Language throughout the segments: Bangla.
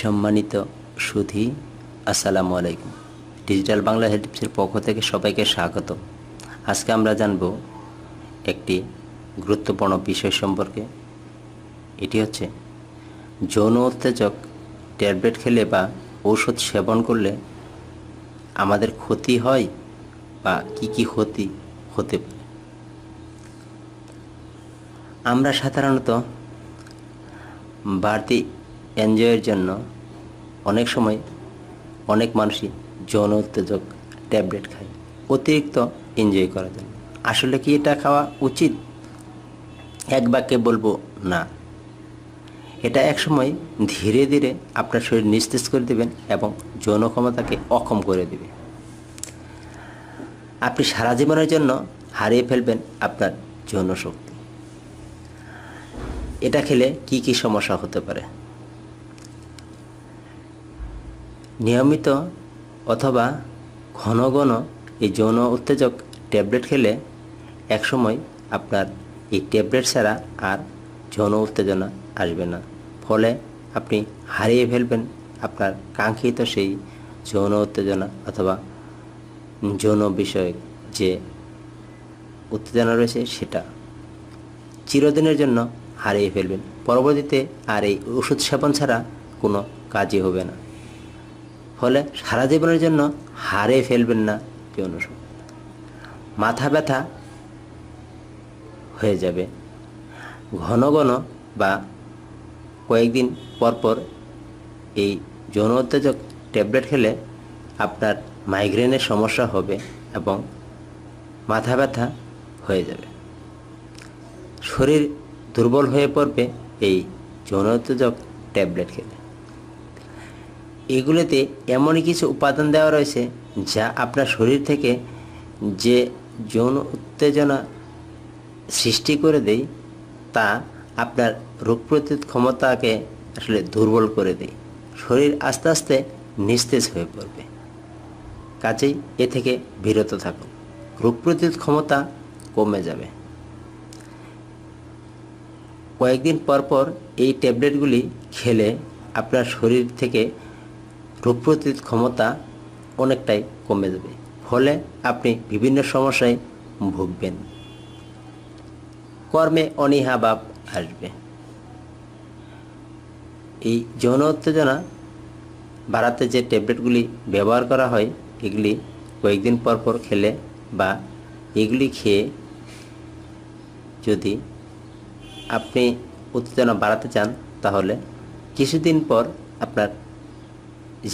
সম্মানিত সুধী, আসসালামু আলাইকুম। ডিজিটাল বাংলা হেলথ টিপসের পক্ষ থেকে সবাইকে স্বাগত। আজকে আমরা জানব একটি গুরুত্বপূর্ণ বিষয় সম্পর্কে। এটি হচ্ছে যৌন উত্তেজক ট্যাবলেট খেলে বা ঔষধ সেবন করলে আমাদের ক্ষতি হয় বা কি কি ক্ষতি হতে পারে। আমরা সাধারণত বাড়তি এনজয়ের জন্য অনেক সময় অনেক মানুষই যৌন উত্তেজক ট্যাবলেট খায় অতিরিক্ত এনজয় করার জন্য। আসলে কি এটা খাওয়া উচিত? এক বাক্যে বলবো না। এটা একসময় ধীরে ধীরে আপনার শরীর নিস্তেজ করে দেবেন এবং যৌন ক্ষমতাকে অক্ষম করে দেবে। আপনি সারা জীবনের জন্য হারিয়ে ফেলবেন আপনার যৌন শক্তি। এটা খেলে কি কি সমস্যা হতে পারে? নিয়মিত অথবা ঘন ঘন এই যৌন উত্তেজক ট্যাবলেট খেলে একসময় আপনার এই ট্যাবলেট ছাড়া আর যৌন উত্তেজনা আসবে না। ফলে আপনি হারিয়ে ফেলবেন আপনার কাঙ্ক্ষিত সেই যৌন উত্তেজনা অথবা যৌন বিষয়ক যে উত্তেজনা রয়েছে সেটা চিরদিনের জন্য হারিয়ে ফেলবেন। পরবর্তীতে আর এই ওষুধ সেবন ছাড়া কোনো কাজই হবে না। ফলে সারা জীবনের জন্য হারিয়ে ফেলবেন না যৌন শক্তি। মাথা ব্যথা হয়ে যাবে ঘন ঘন বা কয়েকদিন পরপর। এই যৌন উত্তেজক ট্যাবলেট খেলে আপনার মাইগ্রেনের সমস্যা হবে এবং মাথা ব্যথা হয়ে যাবে। শরীর দুর্বল হয়ে পড়বে এই যৌন উত্তেজক ট্যাবলেট খেলে। এগুলোতে এমনই কিছু উপাদান দেওয়া রয়েছে যা আপনার শরীর থেকে যে যৌন উত্তেজনা সৃষ্টি করে দেয় তা আপনার রোগ প্রতিরোধ ক্ষমতাকে আসলে দুর্বল করে দেয়। শরীর আস্তে আস্তে নিস্তেজ হয়ে পড়বে। কাজেই এ থেকে বিরত থাকুন। রোগ প্রতিরোধ ক্ষমতা কমে যাবে। কয়েকদিন পর পর এই ট্যাবলেটগুলি খেলে আপনার শরীর থেকে রোগ প্রতিরোধ ক্ষমতা অনেকটাই কমে যাবে। ফলে আপনি বিভিন্ন সমস্যায় ভুগবেন। কর্মে অনীহা ভাব আসবে। এই যৌন উত্তেজনা বাড়াতে যে ট্যাবলেটগুলি ব্যবহার করা হয় এগুলি কয়েকদিন পর পর খেলে বা এগুলি খেয়ে যদি আপনি উত্তেজনা বাড়াতে চান তাহলে কিছুদিন পর আপনার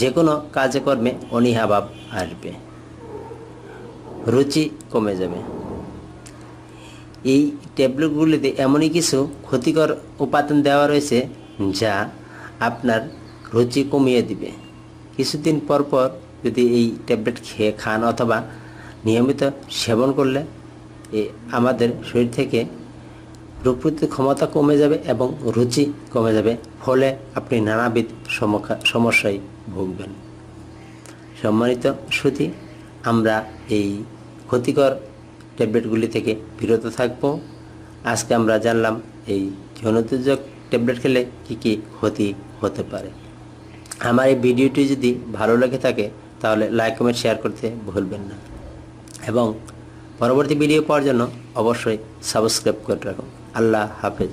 যে কোনো কাজে কর্মে অনীহা ভাব আসবে, রুচি কমে যাবে। এই ট্যাবলেটগুলিতে এমনই কিছু ক্ষতিকর উপাদান দেওয়া রয়েছে যা আপনার রুচি কমিয়ে দিবে। কিছুদিন পর পর যদি এই ট্যাবলেট খেয়ে খান অথবা নিয়মিত সেবন করলে আমাদের শরীর থেকে রোগ প্রতিরোধ ক্ষমতা কমে যাবে এবং রুচি কমে যাবে। ফলে আপনি নানাবিধ সমস্যায় ভুগবেন। সম্মানিত সুধী, আমরা এই ক্ষতিকর ট্যাবলেটগুলি থেকে বিরত থাকব। আজকে আমরা জানলাম এই যৌন উত্তেজক ট্যাবলেট খেলে কী কী ক্ষতি হতে পারে। আমার এই ভিডিওটি যদি ভালো লেগে থাকে তাহলে লাইক কমেন্ট শেয়ার করতে ভুলবেন না এবং পরবর্তী ভিডিও পাওয়ার জন্য অবশ্যই সাবস্ক্রাইব করে রাখুন। আল্লাহ হাফেজ।